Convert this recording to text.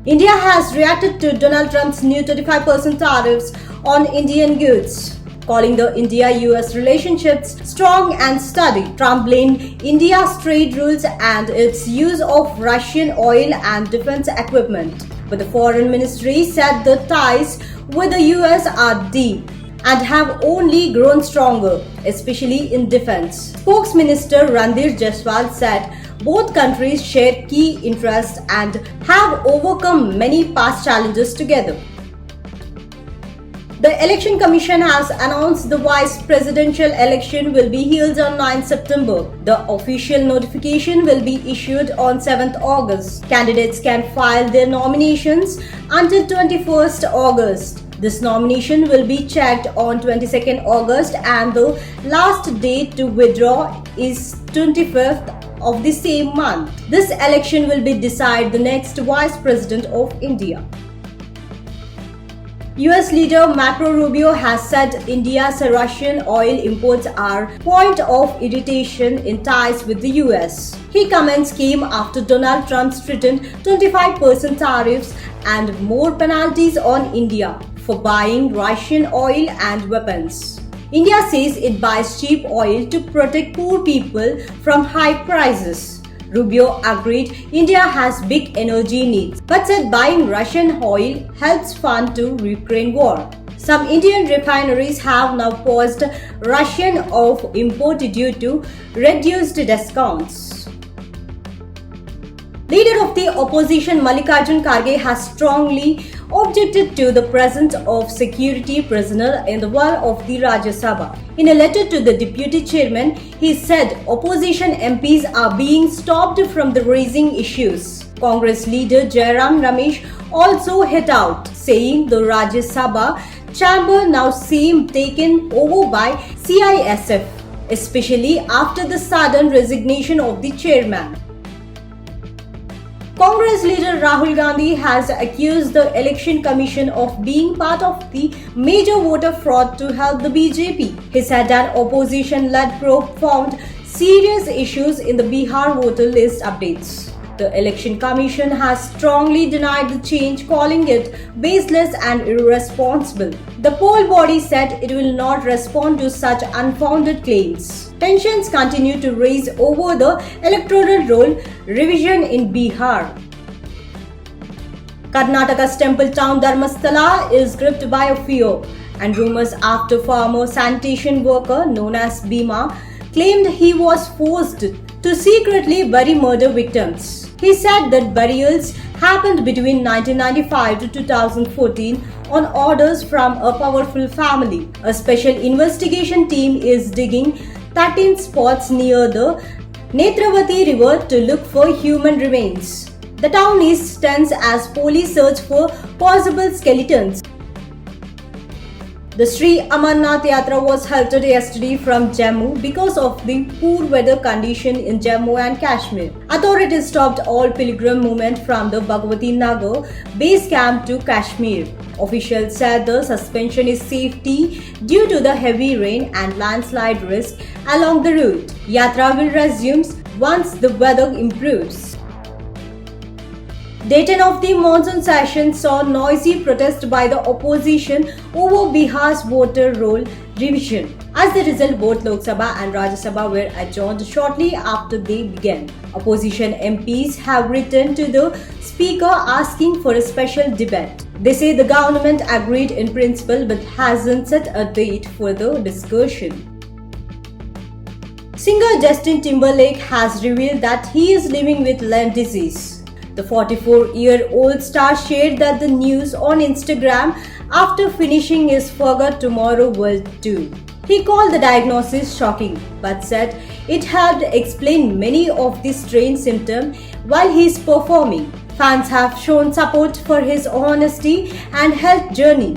India has reacted to Donald Trump's new 25% tariffs on Indian goods, calling the India-US relationships strong and steady. Trump blamed India's trade rules and its use of Russian oil and defense equipment. But the foreign ministry said the ties with the US are deep and have only grown stronger, especially in defense. Spokesminister Randhir Jaiswal said both countries share key interests and have overcome many past challenges together. The Election Commission has announced the vice presidential election will be held on 9 September. The official notification will be issued on 7th August. Candidates can file their nominations until 21st August. This nomination will be checked on 22nd August and the last date to withdraw is 25th of the same month. This election will be decide the next Vice President of India. US leader Marco Rubio has said India's Russian oil imports are point of irritation in ties with the US. His comments came after Donald Trump threatened 25% tariffs and more penalties on India for buying Russian oil and weapons. India says it buys cheap oil to protect poor people from high prices. Rubio agreed India has big energy needs, but said buying Russian oil helps fund the Ukraine war. Some Indian refineries have now paused Russian oil import due to reduced discounts. Leader of the opposition Mallikarjun Kharge has strongly objected to the presence of security personnel in the wall of the Rajya Sabha. In a letter to the deputy chairman, he said opposition MPs are being stopped from the raising issues. Congress leader Jairam Ramesh also hit out, saying the Rajya Sabha chamber now seems taken over by CISF, especially after the sudden resignation of the chairman. Congress leader Rahul Gandhi has accused the Election Commission of being part of the major voter fraud to help the BJP. He said an opposition-led probe found serious issues in the Bihar voter list updates. The Election Commission has strongly denied the change, calling it baseless and irresponsible. The poll body said it will not respond to such unfounded claims. Tensions continue to rise over the electoral roll revision in Bihar. Karnataka's temple town Dharmasthala is gripped by a fear and rumors after former sanitation worker known as Bhima claimed he was forced to secretly bury murder victims. He said that burials happened between 1995 to 2014 on orders from a powerful family. A special investigation team is digging 13 spots near the Netravati river to look for human remains. The town is tense as police search for possible skeletons. The Sri Amarnath Yatra was halted yesterday from Jammu because of the poor weather condition in Jammu and Kashmir. Authorities stopped all pilgrim movement from the Bhagwati Nagar base camp to Kashmir. Officials said the suspension is safety due to the heavy rain and landslide risk along the route. Yatra will resume once the weather improves. Day 10 of the monsoon session saw noisy protest by the opposition over Bihar's voter roll revision. As a result, both Lok Sabha and Rajya Sabha were adjourned shortly after they began. Opposition MPs have written to the Speaker asking for a special debate. They say the government agreed in principle but hasn't set a date for the discussion. Singer Justin Timberlake has revealed that he is living with Lyme disease. The 44-year-old star shared that the news on Instagram after finishing his Forget Tomorrow World Tour. He called the diagnosis shocking, but said it helped explain many of the strange symptoms while he is performing. Fans have shown support for his honesty and health journey.